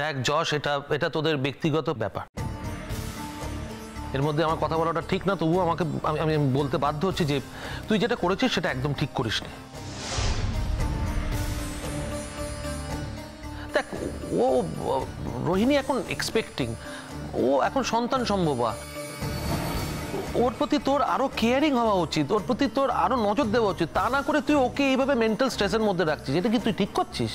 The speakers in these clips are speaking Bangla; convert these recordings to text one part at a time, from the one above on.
দেখ যশ, এটা এটা তোদের ব্যক্তিগত ব্যাপার, এর মধ্যে আমার কথা বলাটা ঠিক না। তবুও আমাকে আমি বলতে বাধ্য হচ্ছি যে তুই যেটা করেছিস সেটা একদম ঠিক করিসনি। দেখ, ও রোহিণী এখন এক্সপেক্টিং, ও এখন সন্তান সম্ভবা, ওর প্রতি তোর আরো কেয়ারিং হওয়া উচিত, ওর প্রতি তোর আরো নজর দেওয়া উচিত। তা না করে তুই ওকে এইভাবে মেন্টাল স্ট্রেসের মধ্যে রাখছিস, এটা কি তুই ঠিক করছিস?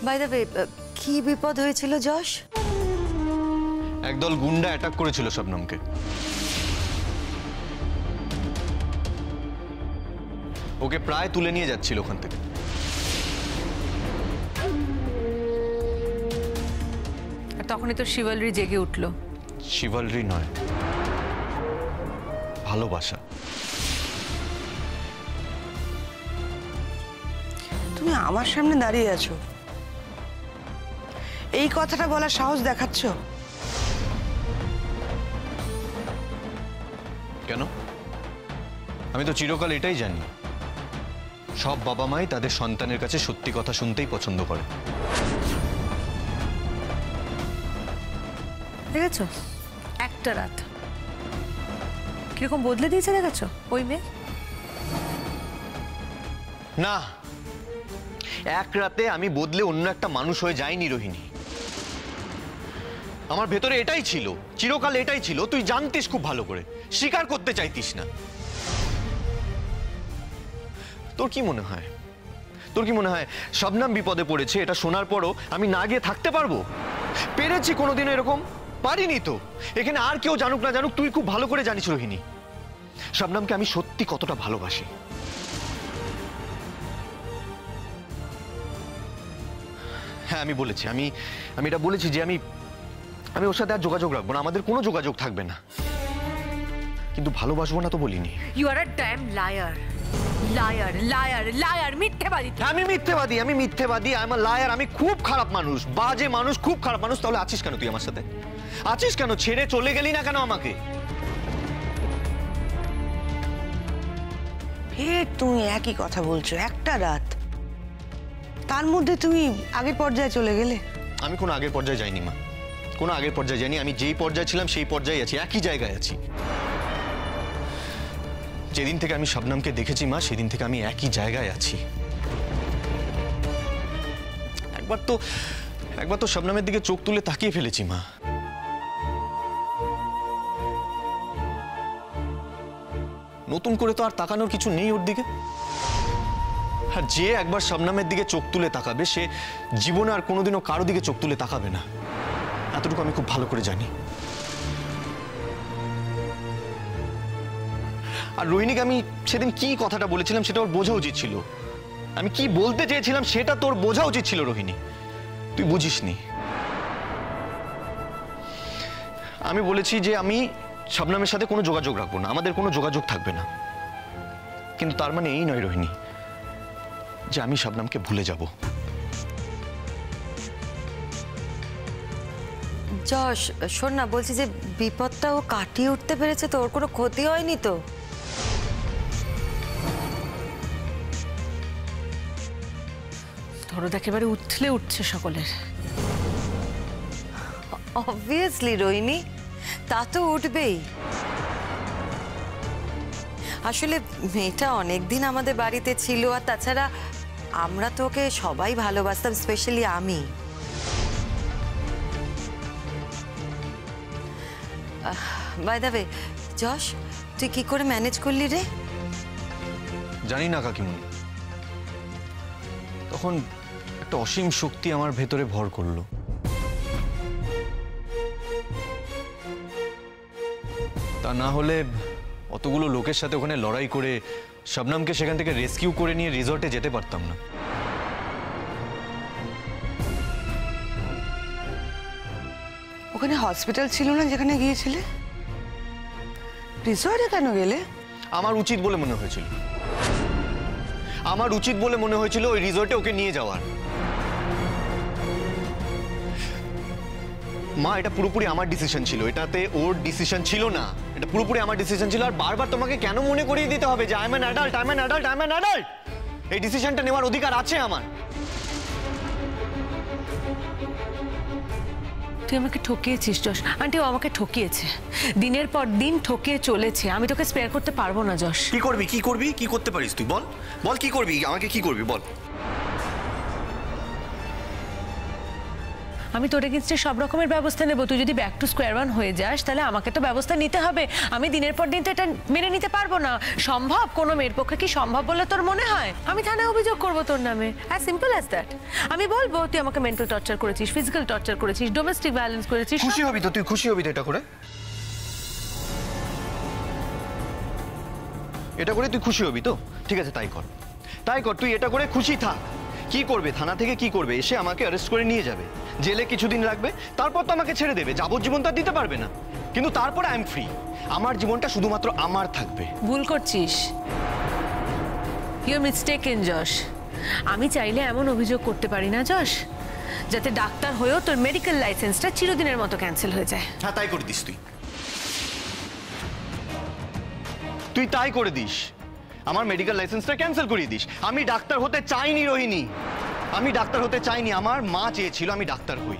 বাই দ্য ওয়ে, কি বিপদ হয়েছিল যশ? একদল গুন্ডা অ্যাটাক করেছিল শবনমকে। ওকে প্রায় তুলে নিয়ে যাচ্ছিল ওখান থেকে। আর তখনই তো শিভালরি জেগে উঠলো। শিভালরি নয়, ভালোবাসা। তুমি আমার সামনে দাঁড়িয়ে আছো, এই কথাটা বলার সাহস দেখাচ্ছ? কেন? আমি তো চিরকাল এটাই জানি, সব বাবা মাই তাদের সন্তানের কাছে সত্যি কথা শুনতেই পছন্দ করে। দেখেছো একটা রাত কিরকম বদলে দিয়েছে, দেখেছো ওই মেয়ে? না, এক রাতে আমি বদলে অন্য একটা মানুষ হয়ে যাইনি রোহিণী। আমার ভেতরে এটাই ছিল, চিরকাল এটাই ছিল। তুই জানতিস খুব ভালো করে, স্বীকার করতে চাইতিস না। তোর কি মনে হয়, তোর কি মনে হয় শবনম বিপদে পড়েছে এটা শোনার পরও আমি না গিয়ে থাকতে পারবো? পেরেছি কোনোদিনও এরকম? পারিনি তো। এখানে আর কেউ জানুক না জানুক, তুই খুব ভালো করে জানিস রোহিণী শবনমকে আমি সত্যি কতটা ভালোবাসি। হ্যাঁ, আমি বলেছি, আমি এটা বলেছি যে আমি ওর সাথে আর যোগাযোগ রাখবো না, আমাদের কোনো যোগাযোগ থাকবে না, কিন্তু ভালোবাসবো না তো বলিনি। You are a damn liar, liar liar liar, মিথ্যেবাদী। আমি মিথ্যেবাদী, আমি মিথ্যেবাদী, আই এম আ লায়ার। আমি খুব খারাপ মানুষ, বাজে মানুষ, খুব খারাপ মানুষ। তাহলে আছিস কেন তুই আমার সাথে? আছিস কেন? ছেড়ে চলে গেলি না কেন আমাকে? ফের তুমি একই কথা বলছো, একটা রাত, তার মধ্যে তুমি আগের পর্যায়ে চলে গেলে। আমি কোনো আগের পর্যায়ে যাইনি মা, কোনো আগের পর্যায়ে যাইনি। আমি যেই পর্যায়ে ছিলাম সেই পর্যায়ে আছি, একই জায়গায় আছি। যেদিন থেকে আমি শবনমকে দেখেছি মা, সেদিন থেকে আমি একই জায়গায় আছি। একবার তো শবনমের দিকে চোখ তুলে তাকিয়ে ফেলেছি মা। নতুন করে তো আর তাকানোর কিছু নেই ওর দিকে। আর যে একবার শবনমের দিকে চোখ তুলে তাকাবে, সে জীবনে আর কোনোদিনও কারো দিকে চোখ তুলে তাকাবে না, এতটুকু আমি খুব ভালো করে জানি। আর রোহিণীকে আমি সেদিন কি কথাটা বলেছিলাম সেটা ওর বোঝা উচিত ছিল। আমি কি বলতে চেয়েছিলাম সেটা তোর বোঝা উচিত ছিল রোহিণী, তুই বুঝিসনি। আমি বলেছি যে আমি শবনমের সাথে কোনো যোগাযোগ রাখবো না, আমাদের কোনো যোগাযোগ থাকবে না, কিন্তু তার মানে এই নয় রোহিণী যে আমি শবনমকে ভুলে যাব। যশ শোন না, বলছি যে বিপদটা ও কাটিয়ে উঠতে পেরেছে তো? ওর কোনো ক্ষতি হয়নি তো? ধরো একেবারে উথলে উঠছে সকলের। অবভিয়াসলি রোহিণী, তা তো উঠবেই। আসলে মেয়েটা অনেকদিন আমাদের বাড়িতে ছিল, আর তাছাড়া আমরা তো ওকে সবাই ভালোবাসতাম, স্পেশালি আমি। বাই দ্য ওয়ে যশ, তুই কি করে ম্যানেজ করলি রে? জানি না কাকিমণি, তখন একটা অসীম শক্তি আমার ভেতরে ভর করলো। তা না হলে অতগুলো লোকের সাথে ওখানে লড়াই করে শবনমকে সেখান থেকে রেস্কিউ করে নিয়ে রিসর্টে যেতে পারতাম না। ওখানে হসপিটাল ছিল না যেখানে গিয়েছিলে? রিসর্টে কেন গেলে? আমার উচিত বলে মনে হয়েছিল, আমার উচিত বলে মনে হয়েছিল ওই রিসর্টে ওকে নিয়ে যাওয়ার। মা, এটা পুরোপুরি আমার ডিসিশন ছিল, এটাতে ওর ডিসিশন ছিল না, এটা পুরোপুরি আমার ডিসিশন ছিল। আর বারবার তোমাকে কেন মনে করিয়ে দিতে হবে যে I am an adult, I am an adult, I am an adult? এই ডিসিশনটা নেওয়ার অধিকার আছে আমার। তুই আমাকে ঠকিয়েছিস যশ। আন্টি ও আমাকে ঠকিয়েছে, দিনের পর দিন ঠকিয়ে চলেছে। আমি তোকে স্পেয়ার করতে পারবো না যশ। কি করবি, কি করবি, কি করতে পারিস তুই বল, বল কি করবি, আমাকে কি করবি বল। আমি তোর এগেইনস্টে সব রকমের ব্যবস্থা নেব। তুই যদি ব্যাক টু স্কোয়ার ওয়ান হয়ে যাস তাহলে আমাকে তো ব্যবস্থা নিতে হবে। আমি দিনের পর দিন তো এটা মেনে নিতে পারবো না। সম্ভব কোনো মেয়ের পক্ষে কি সম্ভব বলে তোর মনে হয়? আমি থানায় অভিযোগ করবো তোর নামে, অ্যাজ সিম্পল অ্যাজ দ্যাট। আমি বলবো তুই আমাকে মেন্টাল টর্চার করেছিস, ফিজিক্যাল টর্চার করেছিস, ডোমেস্টিক ভায়োলেন্স করেছিস। খুশি হবি তো, তুই খুশি হবি তো এটা করে? এটা করে তুই খুশি হবি তো? ঠিক আছে তাই কর, তাই কর, তুই এটা করে খুশি থাক। কি করবে থানা থেকে, কি করবে? এসে আমাকে অ্যারেস্ট করে নিয়ে যাবে, জেলে কিছুদিন রাখবে, তারপর তো আমাকে ছেড়ে দেবে। যাবজ্জীবন তো আর দিতে পারবে না, কিন্তু তারপরে আই এম ফ্রি। আমার জীবনটা শুধুমাত্র আমার থাকবে। ভুল করছিস, ইউ আর মিস্টেকেন যশ। আমি চাইলে এমন অভিযোগ করতে পারি না যশ যাতে ডাক্তার হয়েও তোর মেডিকেল লাইসেন্সটা চিরদিনের মতো ক্যান্সেল হয়ে যায়। হ্যাঁ তাই করে দিস, তুই তাই করে দিস, আমার মেডিকেল লাইসেন্সটা ক্যান্সেল করিয়ে দিস। আমি ডাক্তার হতে চাইনি রোহিণী, আমি ডাক্তার হতে চাইনি। আমার মা চেয়েছিল আমি ডাক্তার হই।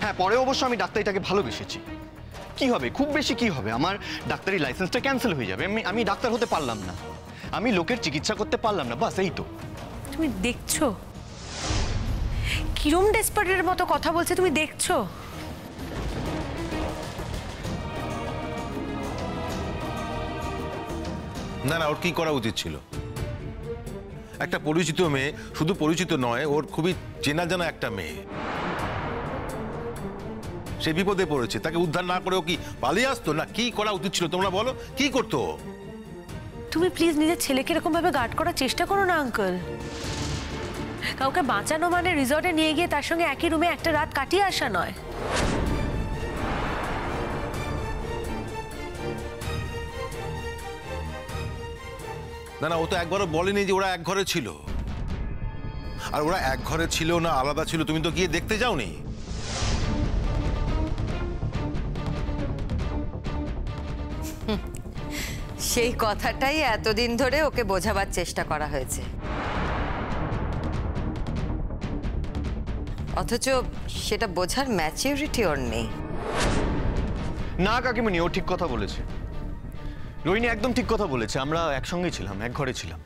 হ্যাঁ পরে অবশ্য আমি ডাক্তারিটাকে ভালোবেসেছি। কি হবে, খুব বেশি কি হবে, আমার ডাক্তারি লাইসেন্সটা ক্যান্সেল হয়ে যাবে। আমি ডাক্তার হতে পারলাম না, আমি লোকের চিকিৎসা করতে পারলাম না, বাস এই তো। তুমি দেখছো কিরম ডেসপারেটের মতো কথা বলছে, তুমি দেখছো? না না, ওর কি করা উচিত ছিল? একটা পরিচিত মেয়ে, শুধু পরিচিত নয়, ওর খুবই চেনা জানা একটা মেয়ে, সে বিপদে পড়েছে, তাকে উদ্ধার না করে ও কি পালিয়ে আসতো? না কি করা উচিত ছিল তোমরা বলো, কি করতো? তুমি প্লিজ নিজের ছেলেকে এরকম ভাবে গার্ড করার চেষ্টা করো না আঙ্কেল। কাউকে বাঁচানো মানে রিসর্টে নিয়ে গিয়ে তার সঙ্গে একই রুমে একটা রাত কাটিয়ে আসা নয়। না না, ও তো একবারও বলেনি যে ওরা এক ঘরে ছিল। আর ওরা এক ঘরে ছিল না আলাদা ছিল তুমি তো গিয়ে দেখতে যাওনি। সেই কথাটাই এতদিন ধরে ওকে বোঝাবার চেষ্টা করা হয়েছে, অথচ সেটা বোঝার ম্যাচিউরিটি ওর নেই। না কাকিমণি, ও ঠিক কথা বলেছে, রোহিণী একদম ঠিক কথা বলেছে। আমরা একসঙ্গেই ছিলাম, এক ঘরে ছিলাম,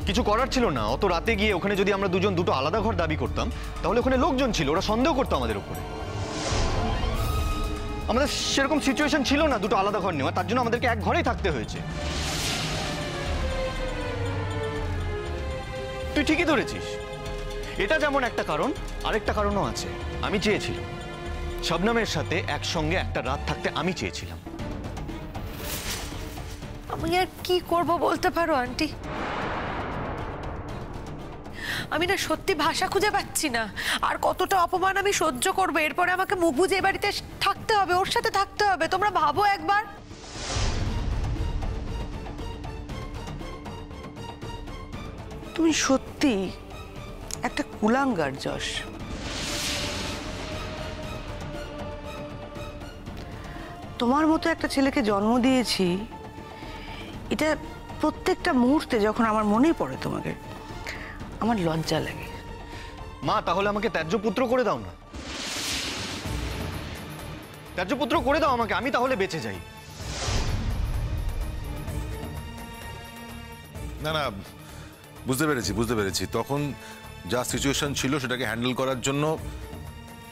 কিছু করার ছিল না। অত রাতে গিয়ে ওখানে যদি আমরা দুজন দুটো আলাদা ঘর দাবি করতাম তাহলে ওখানে লোকজন ছিল, ওরা সন্দেহ করতো আমাদের উপরে। আমাদের সেরকম সিচুয়েশন ছিল না দুটো আলাদা ঘর নেওয়া, তার জন্য আমাদেরকে এক ঘরেই থাকতে হয়েছে। তুই ঠিকই ধরেছিস, এটা যেমন একটা কারণ, আরেকটা কারণও আছে। আমি চেয়েছিলাম শবনমের সাথে একসঙ্গে একটা রাত থাকতে, আমি চেয়েছিলাম। আমি আর কি করব বলতে পারো আন্টি? আমি না সত্যি ভাষা খুঁজে পাচ্ছি না। আর কতটা অপমান আমি সহ্য করবো? এরপরে আমাকে মুখ বুজে এই বাড়িতে থাকতে হবে, ওর সাথে থাকতে হবে। তোমরা ভাবো একবার। তুমি সত্যি একটা কুলাঙ্গার যশ। তোমার মতো একটা ছেলেকে জন্ম দিয়েছি, এটা প্রত্যেকটা মুহূর্তে যখন আমার মনেই পড়ে তোমাকে, আমার লজ্জা লাগে। মা তাহলে আমাকে ত্যায্য পুত্র করে দাও না, ত্যায্য পুত্র করে দাও আমাকে, আমি তাহলে বেঁচে যাই। না না, বুঝতে পেরেছি বুঝতে পেরেছি। তখন যা সিচুয়েশন ছিল সেটাকে হ্যান্ডেল করার জন্য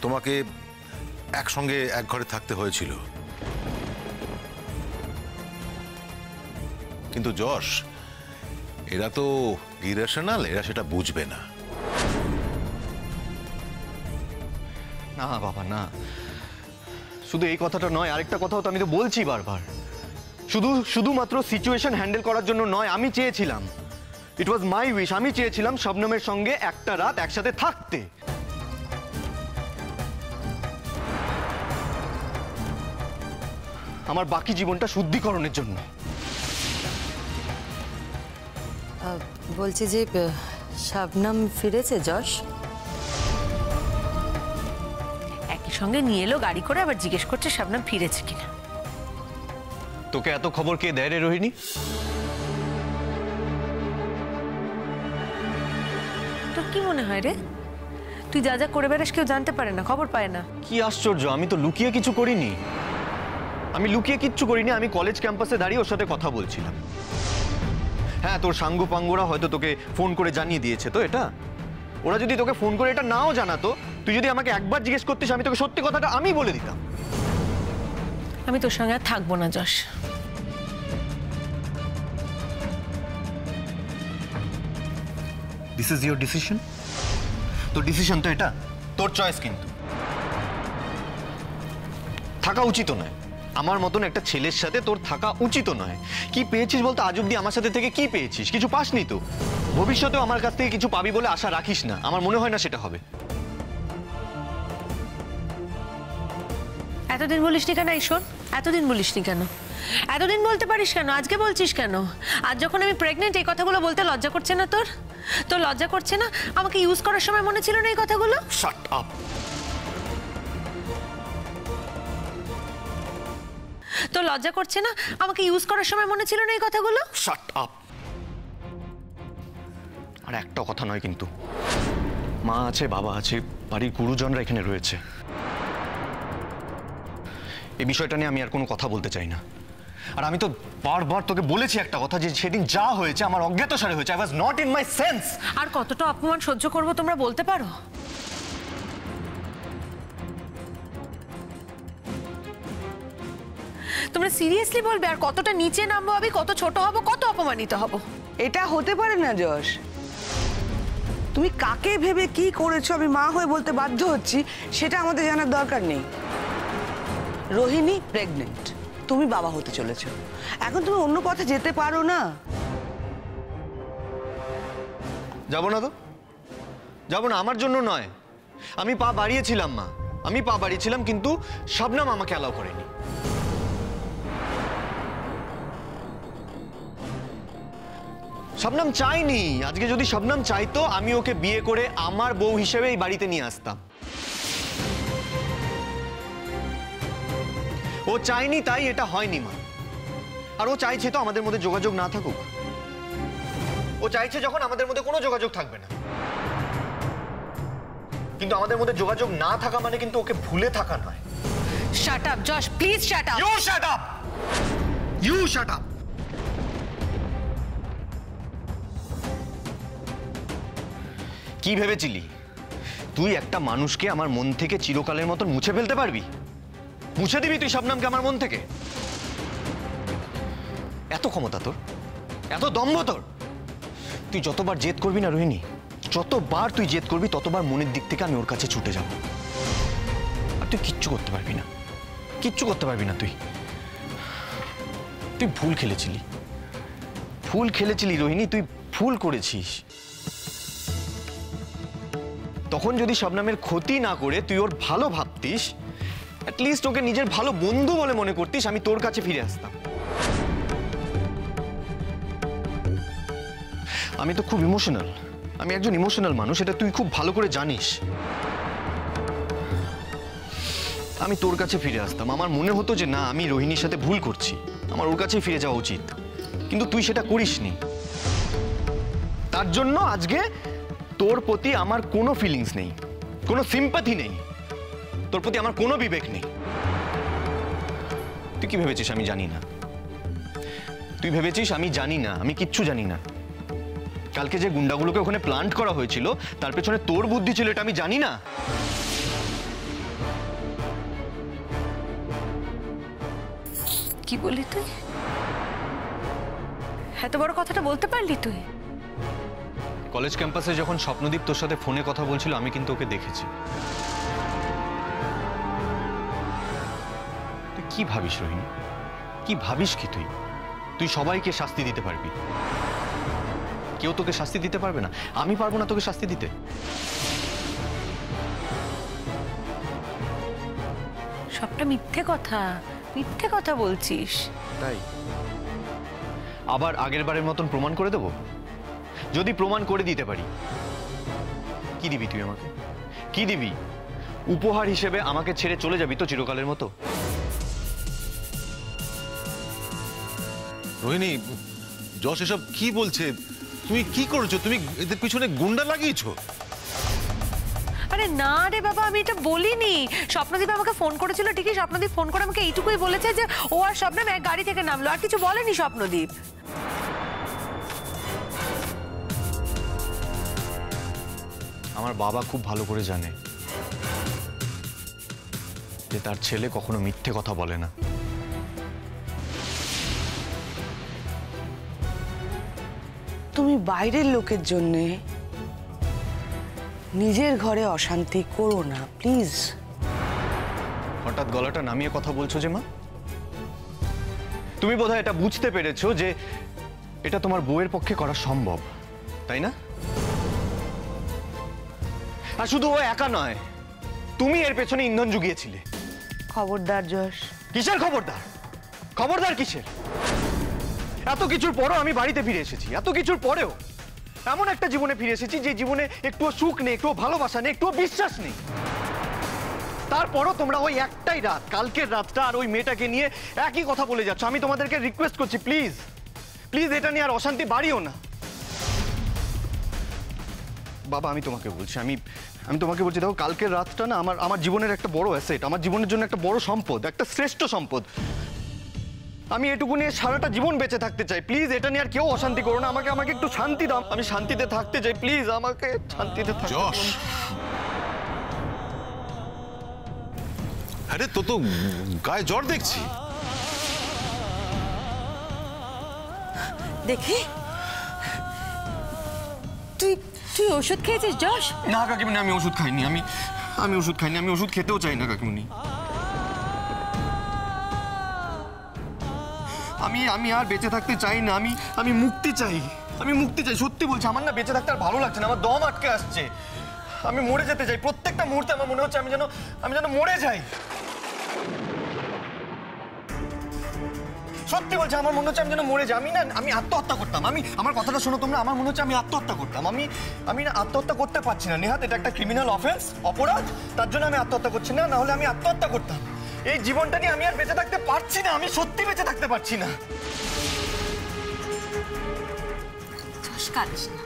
তোমাকে একসঙ্গে এক ঘরে থাকতে হয়েছিল। কিন্তু যশ, এরা তো ইরেশনাল, এরা সেটা বুঝবে না। না বাবা না, শুধু এই কথাটা নয়, আরেকটা কথাও তো আমি তো বলছি বারবার। শুধুমাত্র সিচুয়েশন হ্যান্ডেল করার জন্য নয়, আমি চেয়েছিলাম, ইট ওয়াজ মাই উইশ, আমি চেয়েছিলাম শবনমের সঙ্গে একটা রাত একসাথে থাকতে। আমার বাকি জীবনটা শুদ্ধিকরণের জন্য। বলছি যে শবনম ফিরেছে যশ? একই সঙ্গে নিয়ে এলো গাড়ি করে, আবার জিজ্ঞেস করছে শবনম ফিরেছে কিনা। তোকে এত খবর কে দেয় রে রোহিণী? কি মনে হয় রে, তুই যা যা করে বেড়াস কেউ জানতে পারে না, খবর পায় না? কি আশ্চর্য, আমি তো লুকিয়ে কিছু করিনি। আমি লুকিয়ে কিচ্ছু করিনি, আমি কলেজ ক্যাম্পাসে দাঁড়িয়ে ওর সাথে কথা বলছিলাম। হ্যাঁ, তোর সাঙ্গু পাঙ্গুরা হয়তো তোকে ফোন করে জানিয়ে দিয়েছে তো এটা। ওরা যদি তোকে ফোন করে এটা নাও জানাতো, তুই যদি আমাকে একবার জিজ্ঞেস করতিস, আমি তোকে সত্যি কথাটা আমি বলে দিতাম। আমি তোর সঙ্গে আর থাকবো না Yash. This is your decision. তোর ডিসিশন তো এটা, তোর চয়েস। কিন্তু থাকা উচিত নয়, আমার মতন একটা ছেলের সাথে তোর থাকা উচিত নয়। কি পেয়েছিস বলতো আজ অব্দি আমার সাথে থেকে? কি পেয়েছিস? কিছু পাসনি তো। ভবিষ্যতেও আমার কাছ থেকে কিছু পাবি বলে আশা রাখিস না, আমার মনে হয় না সেটা হবে। এতদিন বলিসনি কেন ঈশ্বর? এতদিন বলিসনি কেন? এতদিন বলতে পারিস কেন? আজকে বলছিস কেন? আজ যখন আমি প্রেগনেন্ট এই কথাগুলো বলতে লজ্জা করছে না তোর? তোর লজ্জা করছে না? আমাকে ইউজ করার সময় মনে ছিল না এই কথাগুলো? Shut up. তোর লজ্জা করছে না? আমাকে ইউজ করার সময় মনে ছিল না এই কথাগুলো? Shut up. আর একটা কথা নয় কিন্তু, মা আছে, বাবা আছে, বাড়ির গুরুজনরা এখানে রয়েছে। এই বিষয়টা নিয়ে আমি আর কোনো কথা বলতে চাই না। আর আমি তো বারবার তোকে বলেছি একটা কথা, যে সেদিন যা হয়েছে আমার অজ্ঞাতসারে হয়েছে। I was not in my sense. আর কতটা অপমান সহ্য করবো তোমরা বলতে পারো? তোমরা সিরিয়াসলি বলবে আর কতটা নিচে নামবো আমি, কত ছোট হব, কত অপমানিত হব? এটা হতে পারে না যশ। তুমি কাকে ভেবে কি করেছো আমি মা হয়ে বলতে বাধ্য হচ্ছি, সেটা আমাদের জানার দরকার নেই। রোহিণী প্রেগনেন্ট, তুমি বাবা হতে চলেছো, এখন তুমি অন্য পথে যেতে পারো না? যাবো না তো, যাবো না। আমার জন্য নয়, আমি পা বাড়িয়েছিলাম মা, আমি পা বাড়িয়েছিলাম, কিন্তু শবনম আমাকে অ্যালাউ করেনি। শবনম চাইনি। আজকে যদি শবনম চাইতো, আমি ওকে বিয়ে করে আমার বউ হিসেবে এই বাড়িতে নিয়ে আসতাম। ও চাইনি, তাই এটা হয়নি মা। আর ও চাইছে তো আমাদের মধ্যে যোগাযোগ না থাকুক। ও চাইছে যখন আমাদের মধ্যে কোনো যোগাযোগ থাকবে না। কিন্তু আমাদের মধ্যে যোগাযোগ না থাকা মানে কিন্তু ওকে ভুলে থাকা নয়। Shut up Josh, please shut up. You shut up, you shut up. কি ভেবেছিলি তুই একটা মানুষকে আমার মন থেকে চিরকালের মতন মুছে ফেলতে পারবি? মুছে দিবি তুই শবনমকে আমার মন থেকে? এত ক্ষমতা তোর, এত দম্ভ তোর? তুই যতবার জেদ করবি না রোহিণী, যতবার তুই জেদ করবি ততবার মনের দিক থেকে আমি ওর কাছে ছুটে যাব। আর তুই কিচ্ছু করতে পারবি না, কিচ্ছু করতে পারবি না। তুই তুই ভুল খেলেছিলি, ভুল খেলেছিলি রোহিণী, তুই ভুল করেছিস। তখন যদি শবনমের ক্ষতি না করে তুই ওর ভালো ভাবতিস, অ্যাটলিস্ট ওকে নিজের ভালো বন্ধু বলে মনে করতিস, আমি তোর কাছে ফিরে আসতাম। আমি তো খুব ইমোশনাল, আমি একজন ইমোশনাল মানুষ, এটা তুই খুব ভালো করে জানিস। আমি তোর কাছে ফিরে আসতাম, আমার মনে হতো যে না, আমি রোহিণীর সাথে ভুল করছি, আমার ওর কাছেই ফিরে যাওয়া উচিত। কিন্তু তুই সেটা করিসনি। তার জন্য আজকে তোর প্রতি আমার কোনো ফিলিংস নেই, কোনো সিম্পাথি নেই, তোর প্রতি আমার কোনো বিবেক নেই। তুই কি ভেবেছিস আমি জানি না? তুই ভেবেছিস আমি জানি না? আমি কিচ্ছু জানি না। কালকে যে গুন্ডাগুলোকে ওখানে প্লান্ট করা হয়েছিল তার পেছনে তোর বুদ্ধি ছিল, এটা আমি জানি না? কি বলি তুই? এত বড় কথাটা বলতে পারলি তুই? কলেজ ক্যাম্পাসে যখন স্বপ্নদীপ তোর সাথে ফোনে কথা বলছিল, আমি কিন্তু ওকে দেখেছি। তুই কি ভাবিস রোহিণী? কি ভাবিস কি তুই? তুই সবাইকে শাস্তি দিতে পারবি, কেউ তোকে শাস্তি দিতে পারবে না। আমি পারবো না তোকে শাস্তি দিতে। সবটা মিথ্যে কথা, মিথ্যে কথা বলছিস। তাই আবার আগের বারের মতন প্রমাণ করে দেব? যদি প্রমাণ করে দিতে পারি, কি দিবি তুই আমাকে? কি দিবি? উপহার হিসেবে আমাকে ছেড়ে চলে যাবি তো চিরকালের মতো? রোহিণী, যশ এসব কি বলছে? তুমি কি করছো? তুমি এদের পিছনে গুন্ডা লাগিয়েছো? আরে না রে বাবা, আমি এটা বলিনি। স্বপ্নদীপ আমাকে ফোন করেছিল ঠিকই, স্বপ্নদীপ ফোন করে আমাকে এইটুকুই বলেছে যে ও আর স্বপ্নম এক গাড়ি থেকে নামলো, আর কিছু বলেনি স্বপ্নদীপ। আমার বাবা খুব ভালো করে জানে যে তার ছেলে কখনো মিথ্যে কথা বলে না। তুমি বাইরের লোকের জন্যে নিজের ঘরে অশান্তি করো না প্লিজ। হঠাৎ গলাটা নামিয়ে কথা বলছো যে মা? তুমি বোধহয় এটা বুঝতে পেরেছো যে এটা তোমার বউয়ের পক্ষে করা সম্ভব, তাই না? আর শুধু ও একা নয়, তুমি এর পেছনে ইন্ধন জুগিয়েছিলে। খবরদার যশ। কিসের খবরদার? খবরদার কিসের? এত কিছুর পরেও আমি বাড়িতে ফিরে এসেছি, এত কিছুর পরেও এমন একটা জীবনে ফিরে এসেছি যে জীবনে একটুও সুখ নেই, একটুও ভালোবাসা নেই, একটুও বিশ্বাস নেই। তারপরও তোমরা ওই একটাই রাত, কালকের রাতটা আর ওই মেয়েটাকে নিয়ে একই কথা বলে যাচ্ছ। আমি তোমাদেরকে রিকোয়েস্ট করছি, প্লিজ প্লিজ এটা নিয়ে আর অশান্তি বাড়িও না। বাবা আমি তোমাকে বলছি, আমি তোমাকে বলছি, দেখো কালকের রাতটা না আমার জীবনের একটা বড় অ্যাসেট, আমার জীবনের জন্য একটা বড় সম্পদ, একটা শ্রেষ্ঠ সম্পদ। আমি এটুকু নিয়ে সারাটা জীবন বেঁচে থাকতে চাই। প্লিজ এটা নিয়ে আর কেউ অশান্তি করো না। আমাকে একটু শান্তি দাও, আমি শান্তিতে থাকতে চাই। প্লিজ আমাকে শান্তিতে থাকতে দাও। যশ, আরে তো গায়ে জ্বর দেখছি। দেখি তুই তুই ওষুধ খেয়েছিস যশ? না কাকিমনি, আমি ওষুধ খাইনি। আমি ওষুধ খাইনি, আমি ওষুধ খেতেও চাই না কাকিমনি। আমি আর বেঁচে থাকতে চাই না। আমি মুক্তি চাই, আমি মুক্তি চাই। সত্যি বলছি, আমার না বেঁচে থাকতে আর ভালো লাগছে না। আমার দম আটকে আসছে, আমি মরে যেতে চাই। প্রত্যেকটা মুহূর্তে আমার মনে হচ্ছে আমি যেন মরে যাই। সত্যি বলছি, আমার মনে হচ্ছে আমি যেন মরে যাই। আমি আত্মহত্যা করতাম। আমার কথাটা শোনো তোমরা, আমার মনে হচ্ছে আমি আত্মহত্যা করতাম। আমি না আত্মহত্যা করতে পারছি না নেহাত, এটা একটা ক্রিমিনাল অফেন্স, অপরাধ। তার জন্য আমি আত্মহত্যা করছি না, না হলে আমি আত্মহত্যা করতাম। এই জীবনটা নিয়ে আমি আর বেঁচে থাকতে পারছি না। আমি সত্যি বেঁচে থাকতে পারছি না। কাঁদিস না,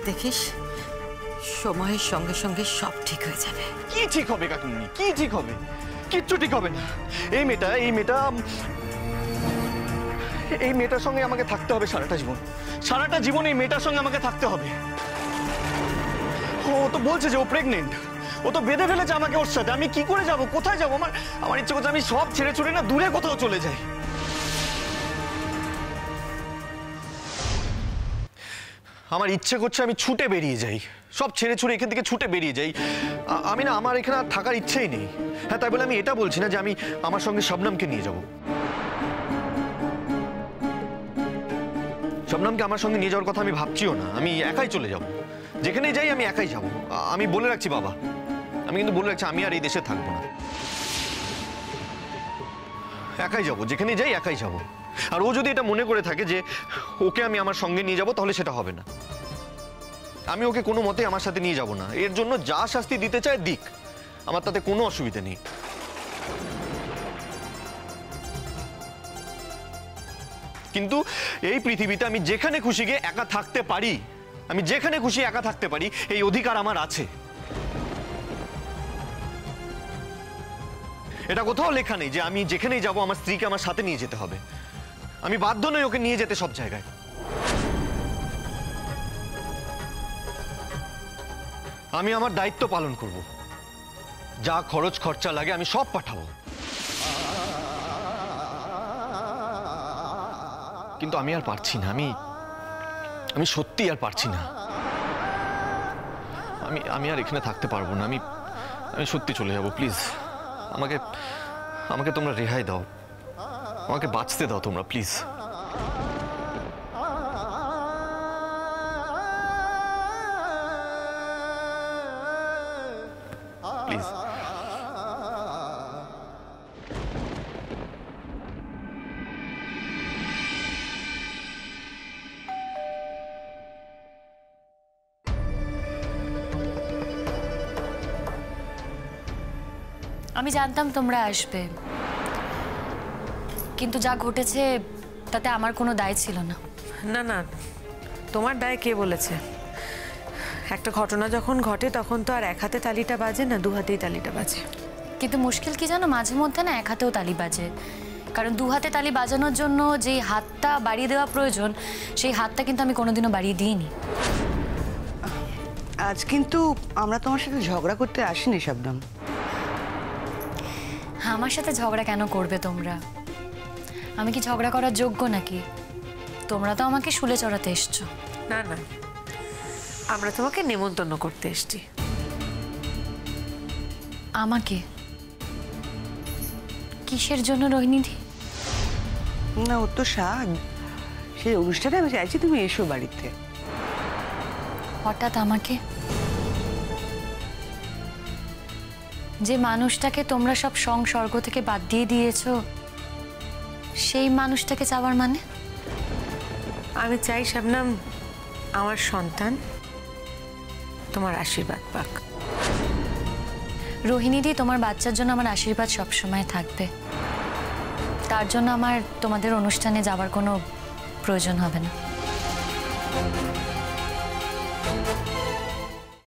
দেখিস সময়ের সঙ্গে সঙ্গে সব ঠিক হয়ে যাবে। কি ঠিক হবে কাকুমনি? কি ঠিক হবে? কিচ্ছু ঠিক হবে না। এই মেয়েটার সঙ্গে আমাকে থাকতে হবে সারাটা জীবন এই মেয়েটার সঙ্গে আমাকে থাকতে হবে। ও তো বলছে যে ও প্রেগনেন্ট, ও তো বেঁধে ফেলেছে আমাকে ওর সাথে। আমি কি করে যাব? কোথায় যাব? আমার ইচ্ছে করছে আমি সব ছেড়ে ছুড়ে না দূরে কোথাও চলে যাই। আমার ইচ্ছে করছে আমি ছুটে বেরিয়ে যাই, সব ছেড়ে ছুড়ে এখান থেকে ছুটে বেরিয়ে যাই। আমি না, আমার এখানে আর থাকার ইচ্ছেই নেই। হ্যাঁ, তাই বলে আমি এটা বলছি না যে আমি আমার সঙ্গে শবনমকে নিয়ে যাব। শবনমকে আমার সঙ্গে নিয়ে যাওয়ার কথা আমি ভাবছিও না। আমি একাই চলে যাব, যেখানে যাই আমি একাই যাব। আমি বলে রাখছি বাবা, আমি কিন্তু বলে রাখছি আমি আর এই দেশে থাকবো না। একাই যাব, যেখানে যাই একাই যাব। আর ও যদি এটা মনে করে থাকে যে ওকে আমি আমার সঙ্গে নিয়ে যাব, তাহলে সেটা হবে না। আমি ওকে কোনো মতে আমার সাথে নিয়ে যাব না। এর জন্য যা শাস্তি দিতে চায় দিক, আমার তাতে কোনো অসুবিধা নেই। কিন্তু এই পৃথিবীতে আমি যেখানে খুশি গিয়ে একা থাকতে পারি, আমি যেখানে খুশি একা থাকতে পারি, এই অধিকার আমার আছে। এটা কোথাও লেখা নেই যে আমি যেখানেই যাব আমার স্ত্রীকে আমার সাথে নিয়ে যেতে হবে। আমি বাধ্য নই ওকে নিয়ে যেতে সব জায়গায়। আমি আমার দায়িত্ব পালন করব, যা খরচ খরচা লাগে আমি সব পাঠাবো। কিন্তু আমি আর পারছি না, আমি সত্যি আর পারছি না। আমি আর এখানে থাকতে পারবো না। আমি সত্যি চলে যাব। প্লিজ আমাকে তোমরা রেহাই দাও, আমাকে বাঁচতে দাও তোমরা, প্লিজ। প্লিজ। আমি জানতাম তোমরা আসবে, কিন্তু যা ঘটেছে তাতে আমার কোনো দায় ছিল না। না না, তোমার দায় কে বলেছে? একটা ঘটনা যখন ঘটে তখন তো আর এক হাতে তালিটা বাজে না, দু হাতেই তালিটা বাজে। কিন্তু মুশকিল কি জানো, মাঝে মধ্যে না এক হাতেও তালি বাজে। কারণ দু হাতে তালি বাজানোর জন্য যেই হাতটা বাড়িয়ে দেওয়া প্রয়োজন, সেই হাতটা কিন্তু আমি কোনোদিনও বাড়িয়ে দিইনি। আজ কিন্তু আমরা তোমার সাথে ঝগড়া করতে আসিনি শবনম। আমার সাথে ঝগড়া কেন করবে তোমরা? আমি কি ঝগড়া করার যোগ্য নাকি? তোমরা তো আমাকে শুলে চড়াতে এসছো। না না, আমরা তোমাকে নেমন্তন্ন করতে এসেছি। আমাকে? কিসের জন্য রোহিণীদি? না, ওর তো স্বাদ। সেই অনুষ্ঠানে আমি চাইছি তুমি এসো বাড়িতে। হঠাৎ আমাকে? যে মানুষটাকে তোমরা সব সংসর্গ থেকে বাদ দিয়ে দিয়েছো, সেই মানুষটাকে চাওয়ার মানে? আমি চাই শবনম, আমার সন্তান তোমার আশীর্বাদ পাক। রোহিণীদি, তোমার বাচ্চার জন্য আমার আশীর্বাদ সবসময় থাকবে। তার জন্য আমার তোমাদের অনুষ্ঠানে যাওয়ার কোনো প্রয়োজন হবে না।